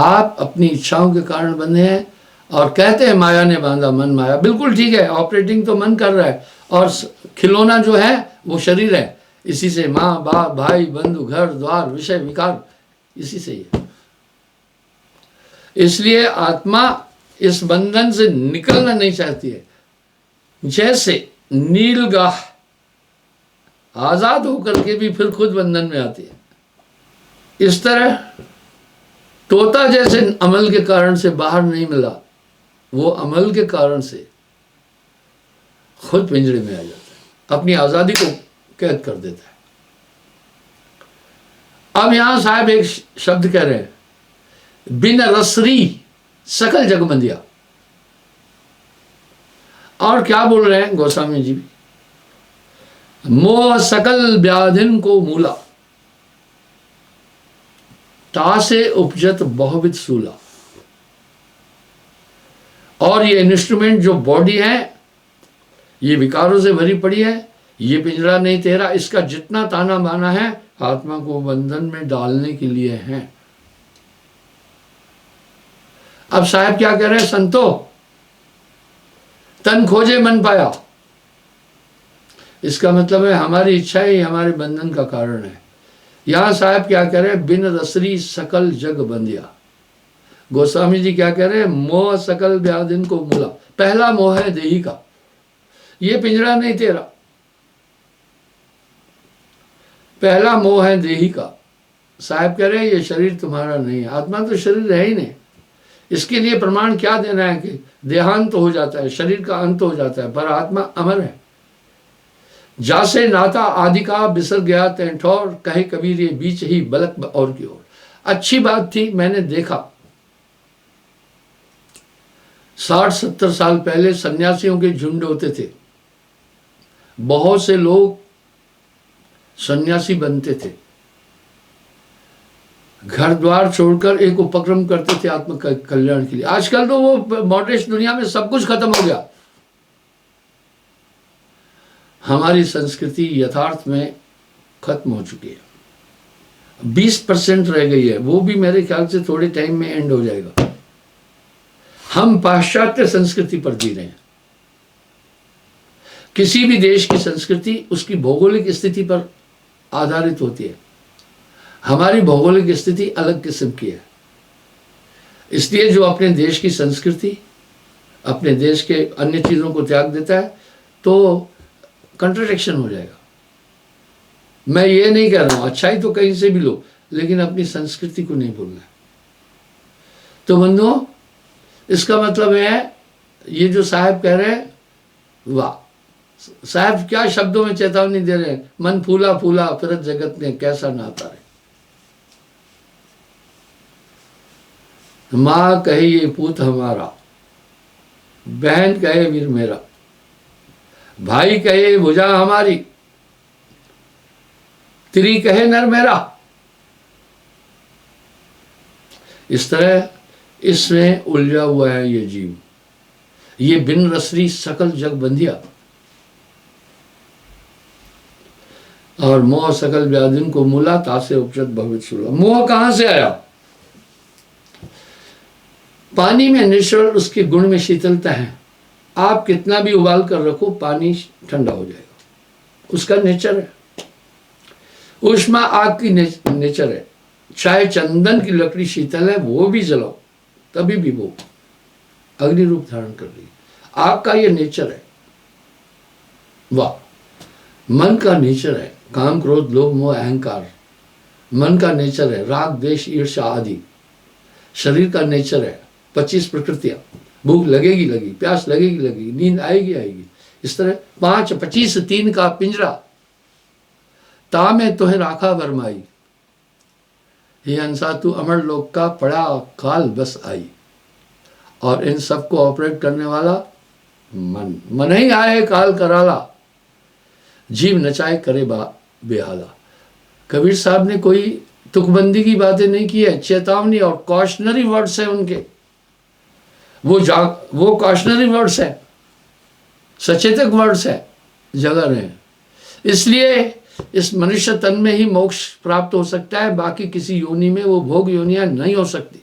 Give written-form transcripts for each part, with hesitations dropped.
आप अपनी इच्छाओं के कारण बंधे हैं और कहते हैं माया ने बांधा मन माया। बिल्कुल ठीक है, ऑपरेटिंग तो मन कर रहा है और खिलौना जो है वो शरीर है। इसी से माँ बाप भाई बंधु घर द्वार विषय विकार इसी से ही है। इसलिए आत्मा इस बंधन से निकलना नहीं चाहती है। जैसे नीलगाह आजाद होकर के भी फिर खुद बंधन में आती है, इस तरह तोता जैसे अमल के कारण से बाहर नहीं मिला, वो अमल के कारण से खुद पिंजरे में आ जाता है, अपनी आजादी को कैद कर देता है। अब यहां साहब एक शब्द कह रहे हैं, बिन रसरी सकल जग बंधिया। और क्या बोल रहे हैं गोस्वामी जी भी, मोह सकल व्याधिन को मूला, तासे उपजत बहुविध सूला। और ये इंस्ट्रूमेंट जो बॉडी है ये विकारों से भरी पड़ी है, ये पिंजरा नहीं तेरा, इसका जितना ताना बाना है आत्मा को बंधन में डालने के लिए है। अब साहब क्या कह रहे हैं, संतो तन खोजे मन पाया। इसका मतलब है हमारी इच्छा ही हमारे बंधन का कारण है। यहां साहब क्या कह रहे हैं, बिन रसरी सकल जग बंधिया। गोस्वामी जी क्या कह रहे हैं, मोह सकल व्याधिन को मूला। पहला मोह है देही का, ये पिंजरा नहीं तेरा। पहला मोह है देही का। साहब कह रहे हैं ये शरीर तुम्हारा नहीं है, आत्मा तो शरीर है ही नहीं। इसके लिए प्रमाण क्या देना है कि देहांत हो जाता है, शरीर का अंत हो जाता है, पर आत्मा अमर है। जासे नाता आदि का बिसर गया तैं ठौर, कहे कबीर ये बीच ही बलक और की ओर। अच्छी बात थी, मैंने देखा 60-70 साल पहले सन्यासियों के झुंड होते थे, बहुत से लोग सन्यासी बनते थे, घर द्वार छोड़कर एक उपक्रम करते थे आत्म कल्याण के लिए। आजकल तो वो मॉडर्न दुनिया में सब कुछ खत्म हो गया। हमारी संस्कृति यथार्थ में खत्म हो चुकी है, 20% रह गई है, वो भी मेरे ख्याल से थोड़े टाइम में एंड हो जाएगा। हम पाश्चात्य संस्कृति पर जी रहे हैं। किसी भी देश की संस्कृति उसकी भौगोलिक स्थिति पर आधारित होती है, हमारी भौगोलिक स्थिति अलग किस्म की है। इसलिए जो अपने देश की संस्कृति, अपने देश के अन्य चीज़ों को त्याग देता है तो कंट्राडिक्शन हो जाएगा। मैं ये नहीं कह रहा हूँ, अच्छाई तो कहीं से भी लो, लेकिन अपनी संस्कृति को नहीं भूलना है। तो बंधुओं, इसका मतलब है ये जो साहब कह रहे हैं, वाह साहब क्या शब्दों में चेतावनी दे रहे हैं, मन फूला फूला फिरत जगत में कैसा नाता रहे। माँ कहे ये पूत हमारा, बहन कहे वीर मेरा, भाई कहे भुजा हमारी, त्री कहे नर मेरा। इस तरह इसमें उलझा हुआ है ये जीव, ये बिन रसरी सकल जग बंधिया। और मोह सकल व्याधिन को मूला, तासे उपजत भवित सूला। मोह कहां से आया? पानी में नेचुरल उसके गुण में शीतलता है, आप कितना भी उबाल कर रखो पानी ठंडा हो जाएगा, उसका नेचर है। ऊष्मा आग की नेचर है, चाहे चंदन की लकड़ी शीतल है वो भी जलाओ तभी भी वो अग्नि रूप धारण कर रही है, आग का ये नेचर है। वाह, मन का नेचर है काम क्रोध लोभ मोह अहंकार, मन का नेचर है राग द्वेष ईर्ष्या आदि। शरीर का नेचर है 25 प्रकृतियां, भूख लगेगी लगी, प्यास लगेगी लगी, नींद आएगी आएगी। इस तरह 5 25 3 का पिंजरा, ता में तुहे राखा वरमाई, ये हंसा तू अमर लोक का पड़ा काल बस आई। और इन सबको ऑपरेट करने वाला मन, मन ही आए काल कराला, जीव नचाए करे बेहाला। कबीर साहब ने कोई तुकबंदी की बातें नहीं की है, चेतावनी और कॉशनरी वर्ड्स है उनके, वो कॉशनरी वर्ड्स है, सचेतक वर्ड्स है, जगह रहे हैं। इसलिए इस मनुष्य तन में ही मोक्ष प्राप्त हो सकता है, बाकी किसी योनि में वो भोग योनियां नहीं हो सकती।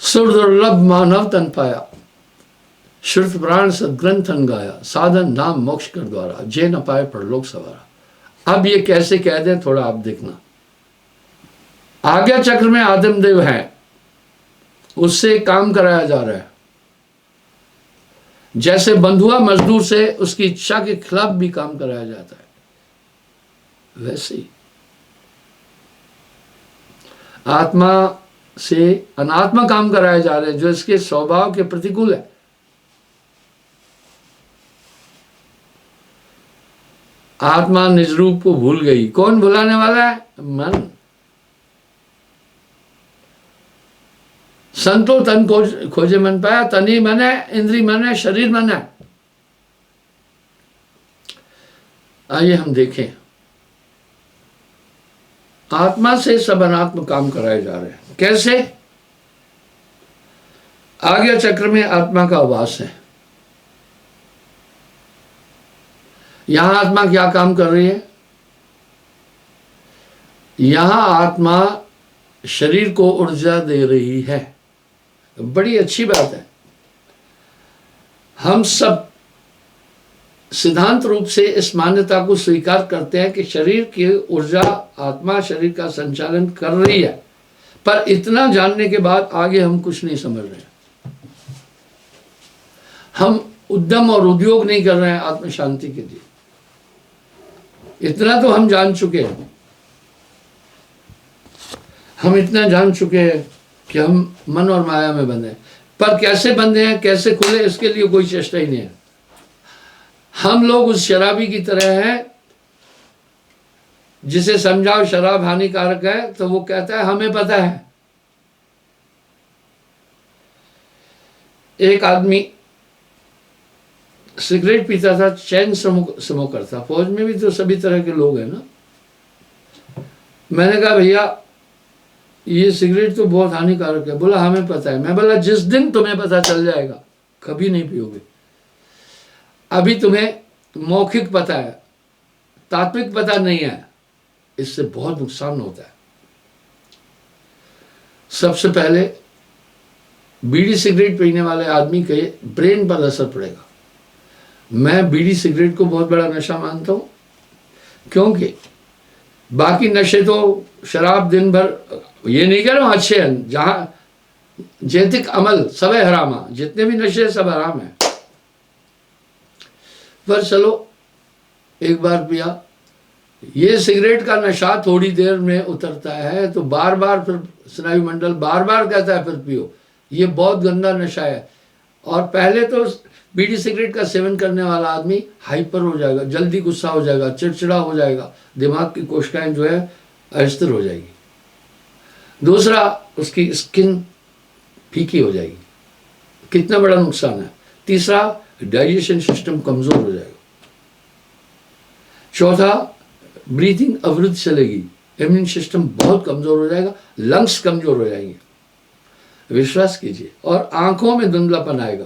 सुर दुर्लभ मानव तन पाया, श्रुत प्राण सदग्रंथन गाया, साधन नाम मोक्ष कर द्वारा, जे न पाए परलोक सवारा। अब ये कैसे कह दें, थोड़ा आप देखना। आज्ञा चक्र में आत्मदेव है, उससे काम कराया जा रहा है। जैसे बंधुआ मजदूर से उसकी इच्छा के खिलाफ भी काम कराया जाता है, वैसे ही आत्मा से अनात्मा काम कराए जा रहे हैं, जो इसके स्वभाव के प्रतिकूल है। आत्मा निज रूप को भूल गई। कौन भुलाने वाला है? मन। संतो तन खोजे मन पाया, तनी मन है, इंद्री मन है, शरीर मन है। आइए हम देखें, आत्मा से सब अनात्म काम कराए जा रहे हैं। कैसे? आज्ञा चक्र में आत्मा का वास है। यहां आत्मा क्या काम कर रही है? यहां आत्मा शरीर को ऊर्जा दे रही है। बड़ी अच्छी बात है। हम सब सिद्धांत रूप से इस मान्यता को स्वीकार करते हैं कि शरीर की ऊर्जा आत्मा शरीर का संचालन कर रही है, पर इतना जानने के बाद आगे हम कुछ नहीं समझ रहे। हम उद्यम और उद्योग नहीं कर रहे हैं आत्म शांति के लिए। इतना तो हम जान चुके हैं, हम इतना जान चुके हैं कि हम मन और माया में बंधे हैं, पर कैसे बंधे हैं, कैसे खुले, इसके लिए कोई चेष्टा ही नहीं है। हम लोग उस शराबी की तरह हैं जिसे समझाओ शराब हानिकारक है तो वो कहता है हमें पता है। एक आदमी सिगरेट पीता था, चैन स्मोकर था। फौज में भी तो सभी तरह के लोग हैं ना। मैंने कहा भैया ये सिगरेट तो बहुत हानिकारक है। बोला हमें पता है। मैं बोला जिस दिन तुम्हें पता चल जाएगा कभी नहीं पियोगे। अभी तुम्हें मौखिक पता है, तात्विक पता नहीं है, इससे बहुत नुकसान होता है। सबसे पहले बीड़ी सिगरेट पीने वाले आदमी के ब्रेन पर असर पड़ेगा। मैं बीड़ी सिगरेट को बहुत बड़ा नशा मानता हूं, क्योंकि बाकी नशे तो शराब दिन भर, ये नहीं कह रहा हूं अच्छे हैं, जहां जैतिक अमल सब है हरामा, जितने भी नशे सब हराम है। पर चलो एक बार पिया, ये सिगरेट का नशा थोड़ी देर में उतरता है तो बार बार फिर स्नायु मंडल बार बार कहता है फिर पियो। ये बहुत गंदा नशा है। और पहले तो बीड़ी सिगरेट का सेवन करने वाला आदमी हाइपर हो जाएगा, जल्दी गुस्सा हो जाएगा, चिड़चिड़ा हो जाएगा, दिमाग की कोशिकाएं जो है अस्थिर हो जाएगी। दूसरा, उसकी स्किन फीकी हो जाएगी, कितना बड़ा नुकसान है। तीसरा, डाइजेशन सिस्टम कमजोर हो जाएगा। चौथा, ब्रीथिंग अवरुद्ध चलेगी, इम्यून सिस्टम बहुत कमजोर हो जाएगा, लंग्स कमजोर हो जाएंगे, विश्वास कीजिए। और आंखों में धुंधलापन आएगा,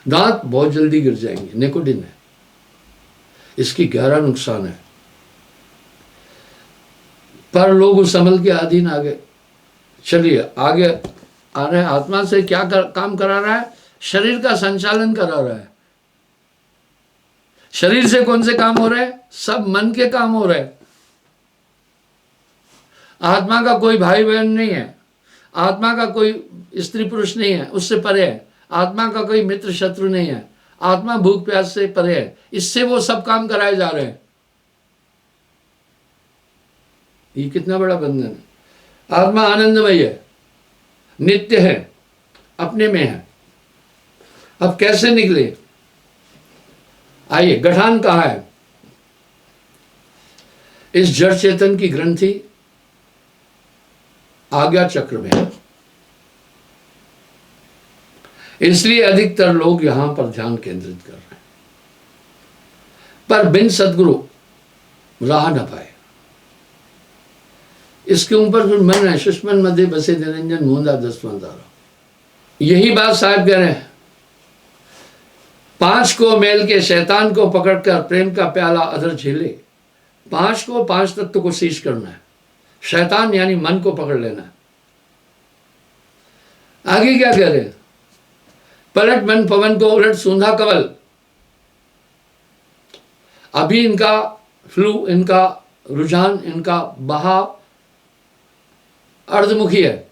दांत बहुत जल्दी गिर जाएंगे। निकोटिन है, इसकी गहरा नुकसान है। पर लोग उस अमल के अधीन आ गए। चलिए आगे आ रहे हैं। आत्मा से क्या काम करा रहा है? शरीर का संचालन करा रहा है। शरीर से कौन से काम हो रहे हैं? सब मन के काम हो रहे हैं। आत्मा का कोई भाई बहन नहीं है, आत्मा का कोई स्त्री पुरुष नहीं है, उससे परे है। आत्मा का कोई मित्र शत्रु नहीं है, आत्मा भूख प्यास से परे है। इससे वो सब काम कराए जा रहे हैं। ये कितना बड़ा बंधन है। आत्मा आनंदमय है, नित्य है, अपने में है। अब कैसे निकले? आइए, गठान कहाँ है? इस जड़ चेतन की ग्रंथि आज्ञा चक्र में है। इसलिए अधिकतर लोग यहां पर ध्यान केंद्रित कर रहे हैं, पर बिन सदगुरु राह न पाए। इसके ऊपर फिर मन है, सुषमन मध्य बसे निरंजन मूंदा दसवां तारा। यही बात साहब कह रहे हैं। 5 को मेल के शैतान को पकड़कर प्रेम का प्याला अधर झेले। 5 तत्व को शीश करना है। शैतान यानी मन को पकड़ लेना है। आगे क्या कह रहे हैं? पलट मन पवन को उलट सूंधा कवल। अभी इनका फ्लू, इनका रुझान, इनका बहाव अर्धमुखी है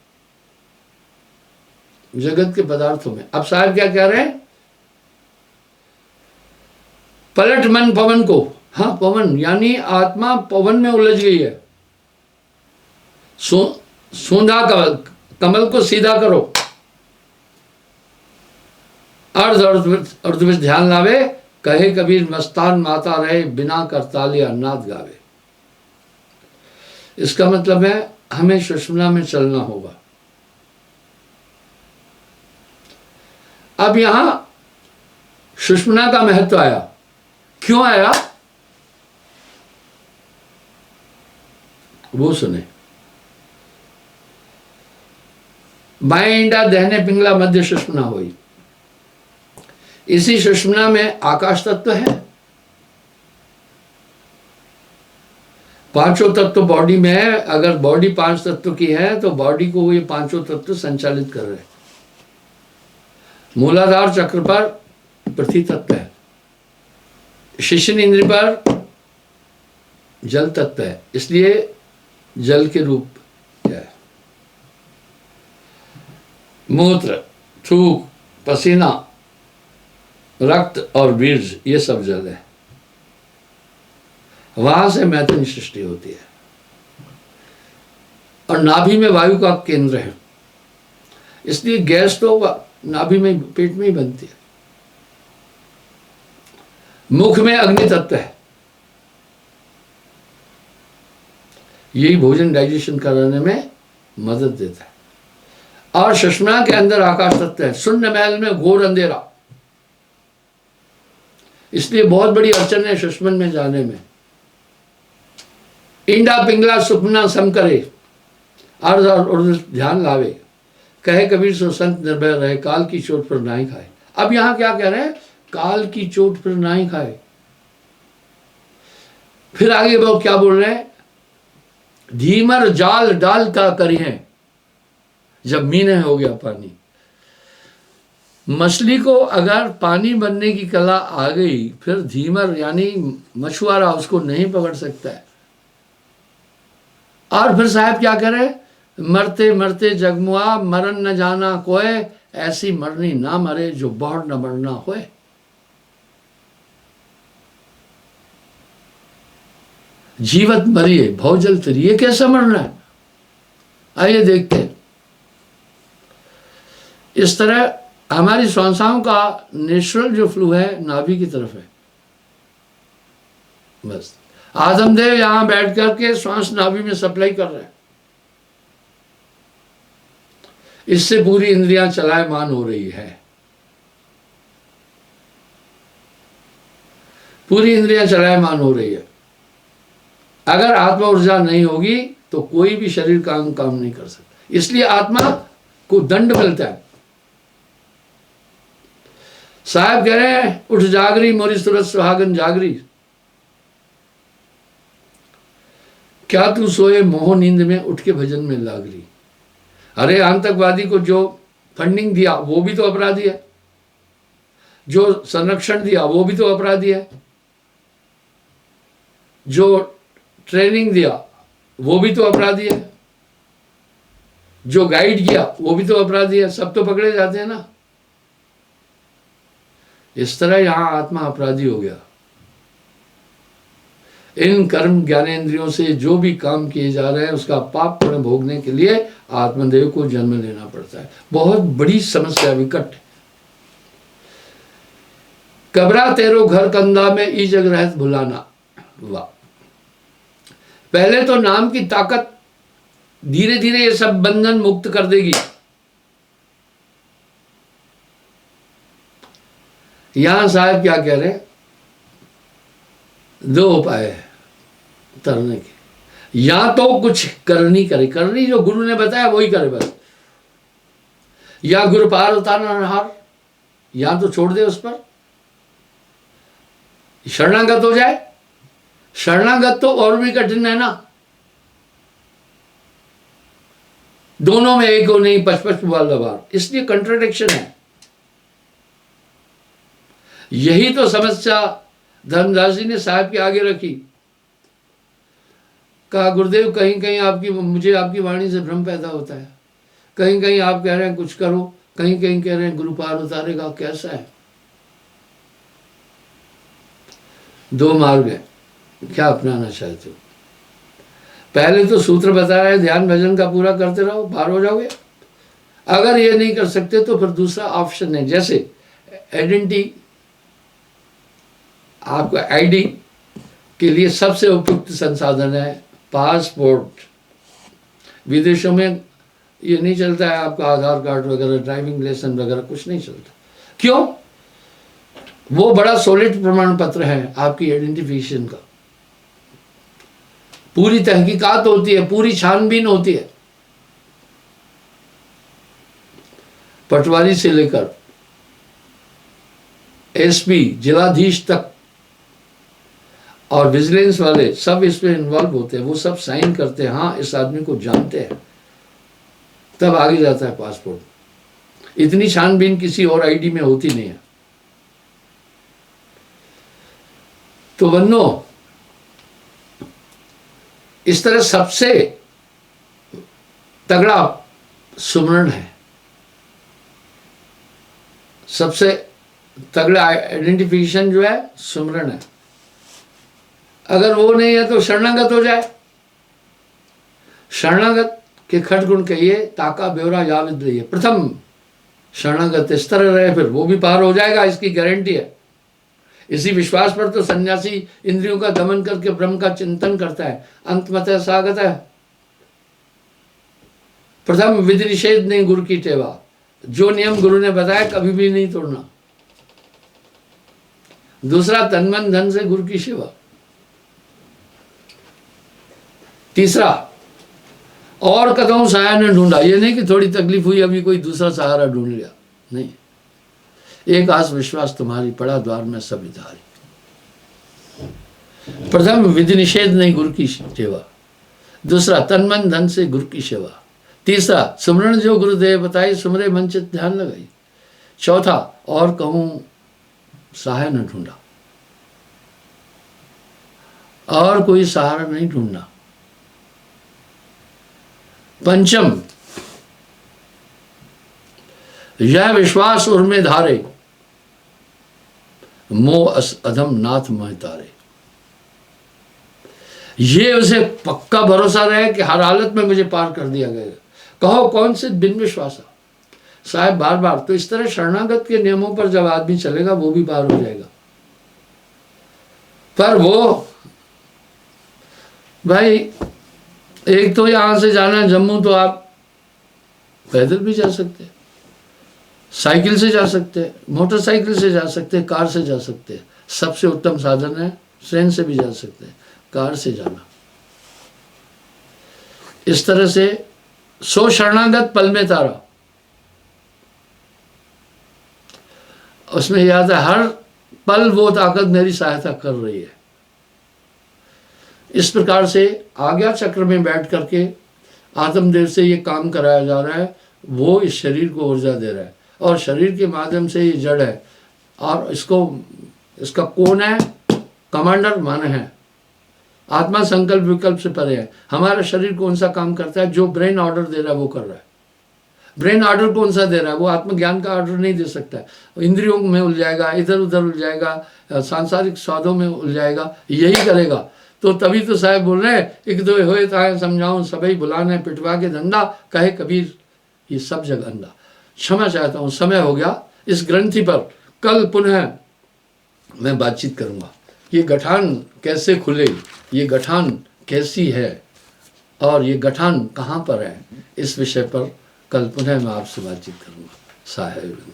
जगत के पदार्थों में। अब साहब क्या कह रहे हैं? पलट मन पवन को। हाँ, पवन यानी आत्मा पवन में उलझ गई है। सूंधा कमल, कमल को सीधा करो। अर्ध में ध्यान लावे, कहे कबीर मस्तान माता रहे, बिना करताले अन्नाद गावे। इसका मतलब है हमें सुषुम्ना में चलना होगा। अब यहां सुषुम्ना का महत्व आया। क्यों आया वो सुने। बाएं इंडा दहने पिंगला मध्य सुषुम्ना हुई। इसी सुषुम्ना में आकाश तत्व है। पांचों तत्व बॉडी में है। अगर बॉडी 5 तत्व की है तो बॉडी को ये पांचों तत्व संचालित कर रहे हैं। मूलाधार चक्र पर पृथ्वी तत्व है, शिश्न इंद्र पर जल तत्व है, इसलिए जल के रूप क्या है। मूत्र, थूक, पसीना, रक्त और बीज ये सब जल है। वहां से मैथुन सृष्टि होती है। और नाभि में वायु का केंद्र है, इसलिए गैस तो नाभि में, पेट में ही बनती है। मुख में अग्नि तत्व है, यही भोजन डाइजेशन कराने में मदद देता है। और सुषुम्ना के अंदर आकाश तत्व है। शून्य महल में घोर अंधेरा, इसलिए बहुत बड़ी अड़चन है सुषुम्ना में जाने में। इंडा पिंगला सुपना सम करे, अर्ध और ध्यान लावे, कहे कबीर सो संत निर्भय रहे, काल की चोट पर नाई खाए। अब यहां क्या कह रहे हैं? काल की चोट पर नाई खाए। फिर आगे वो क्या बोल रहे हैं? धीमर जाल डाल का करी है, जब मीने हो गया पानी। मछली को अगर पानी बनने की कला आ गई, फिर धीमर यानी मछुआरा उसको नहीं पकड़ सकता है। और फिर साहब क्या करे? मरते मरते जगमुआ, मरन न जाना कोय, ऐसी मरनी ना मरे जो बहुत न मरना होए। जीवत मरिए भवजल तरिए, कैसा मरना है? आइए देखते हैं। इस तरह हमारी श्वासाओं का नेचुरल जो फ्लो है नाभि की तरफ है। बस आदमदेव यहां बैठ करके श्वास नाभि में सप्लाई कर रहे हैं। इससे पूरी इंद्रियां चलायमान हो रही है। पूरी इंद्रियां चलायमान हो रही है। अगर आत्मा ऊर्जा नहीं होगी तो कोई भी शरीर काम नहीं कर सकता। इसलिए आत्मा को दंड मिलता है। साहब कह रहे हैं, उठ जागरी मोरी सूरत सुहागन जागरी, क्या तू सोए मोह नींद में, उठ के भजन में लागरी। अरे आतंकवादी को जो फंडिंग दिया वो भी तो अपराधी है, जो संरक्षण दिया वो भी तो अपराधी है, जो ट्रेनिंग दिया वो भी तो अपराधी है, जो गाइड किया वो भी तो अपराधी है। सब तो पकड़े जाते हैं ना। इस तरह यहां आत्मा अपराधी हो गया। इन कर्म ज्ञानेंद्रियों से जो भी काम किए जा रहे हैं उसका पाप पुण्य भोगने के लिए आत्मदेव को जन्म लेना पड़ता है। बहुत बड़ी समस्या विकट। कबरा तेरो घर कंधा में ई जग रहत भुलाना। वाह, पहले तो नाम की ताकत धीरे धीरे ये सब बंधन मुक्त कर देगी। यहां साहब क्या कह रहे हैं? 2 उपाय है तरने के। या तो कुछ करनी करे, करनी जो गुरु ने बताया वही करे बस, या गुरु पार उतारना नहार, या तो छोड़ दे उस पर, शरणागत हो जाए। शरणागत तो और भी कठिन है ना। दोनों में एक हो नहीं, 55 वाला बार, इसलिए कंट्राडिक्शन है। यही तो समस्या धर्मदास जी ने साहब के आगे रखी। कहा गुरुदेव कहीं कहीं मुझे आपकी वाणी से भ्रम पैदा होता है, कहीं कहीं आप कह रहे हैं कुछ करो, कहीं कहीं कह रहे हैं गुरु पार उतारेगा, कैसा है? दो मार्ग है, क्या अपनाना चाहते हो? पहले तो सूत्र बता रहे हैं ध्यान भजन का पूरा करते रहो, पार हो जाओगे। अगर ये नहीं कर सकते तो फिर दूसरा ऑप्शन है, जैसे आइडेंटिटी, आपका आईडी के लिए सबसे उपयुक्त संसाधन है पासपोर्ट। विदेशों में ये नहीं चलता है आपका आधार कार्ड वगैरह, ड्राइविंग लाइसेंस वगैरह कुछ नहीं चलता। क्यों? वो बड़ा सॉलिड प्रमाण पत्र है आपकी आइडेंटिफिकेशन का। पूरी तहकीकात होती है, पूरी छानबीन होती है, पटवारी से लेकर एसपी जिलाधीश तक, और विजिलेंस वाले सब इसमें इन्वॉल्व होते हैं। वो सब साइन करते हैं, हाँ इस आदमी को जानते हैं, तब आगे जाता है पासपोर्ट। इतनी छानबीन किसी और आईडी में होती नहीं है। तो बन्नो, इस तरह सबसे तगड़ा सुमरण है, सबसे तगड़ा आइडेंटिफिकेशन जो है सुमरण है। अगर वो नहीं है तो शरणागत हो जाए। शरणागत के खट गुण कहिए, ताका ब्योरा याविद रहिए। प्रथम शरणागत इस तरह रहे, फिर वो भी पार हो जाएगा, इसकी गारंटी है। इसी विश्वास पर तो सन्यासी इंद्रियों का दमन करके ब्रह्म का चिंतन करता है। अंतमतः सागत है। प्रथम विधि निषेध नहीं गुरु की टेवा, जो नियम गुरु ने बताया कभी भी नहीं तोड़ना। दूसरा तन मन धन से गुरु की सेवा। तीसरा और कदम सहारा ने ढूंढा, ये नहीं कि थोड़ी तकलीफ हुई अभी कोई दूसरा सहारा ढूंढ लिया, नहीं। एक आस विश्वास तुम्हारी, पड़ा द्वार में सब इधारी। प्रथम विधि निषेध नहीं गुरु की सेवा, दूसरा तन मन धन से गुरु की सेवा, तीसरा सुमरण जो गुरुदेव बताई सुमरे मन चित ध्यान लगाई, चौथा और कहूं सहाय न ढूंढा, और कोई सहारा नहीं ढूंढना। पंचम यह विश्वास उर में धारे, मोह अधम नाथ मोह तारे। ये उसे पक्का भरोसा रहे कि हर हालत में मुझे पार कर दिया गया। कहो कौन से बिन विश्वासा साहब, बार बार। तो इस तरह शरणागत के नियमों पर जब आदमी चलेगा वो भी पार हो जाएगा। पर वो भाई, एक तो यहां से जाना है जम्मू, तो आप पैदल भी जा सकते हैं, साइकिल से जा सकते हैं, मोटरसाइकिल से जा सकते हैं, कार से जा सकते हैं। सबसे उत्तम साधन है ट्रेन से भी जा सकते हैं, कार से जाना। इस तरह से सो शरणागत पल में तारा, उसमें याद है हर पल वो ताकत मेरी सहायता कर रही है। इस प्रकार से आज्ञा चक्र में बैठ करके आत्मदेव से ये काम कराया जा रहा है। वो इस शरीर को ऊर्जा दे रहा है और शरीर के माध्यम से ये जड़ है, और इसका कौन है? कमांडर मन है। आत्मा संकल्प विकल्प से परे है। हमारा शरीर कौन सा काम करता है? जो ब्रेन ऑर्डर दे रहा है वो कर रहा है। ब्रेन ऑर्डर कौन सा दे रहा है? वो आत्मज्ञान का ऑर्डर नहीं दे सकता। इंद्रियों में उलझाएगा, इधर उधर उलझाएगा, सांसारिक स्वादों में उलझाएगा, यही करेगा। तो तभी तो साहब बोल रहे हैं, एक दो होए ताए समझाऊं सभी बुलाने पिटवा के धंधा, कहे कबीर ये सब जग अंधा। क्षमा चाहता हूँ, समय हो गया। इस ग्रंथि पर कल पुनः मैं बातचीत करूँगा। ये गठान कैसे खुले, ये गठान कैसी है और ये गठान कहाँ पर है, इस विषय पर कल पुनः मैं आपसे बातचीत करूँगा। साहेब।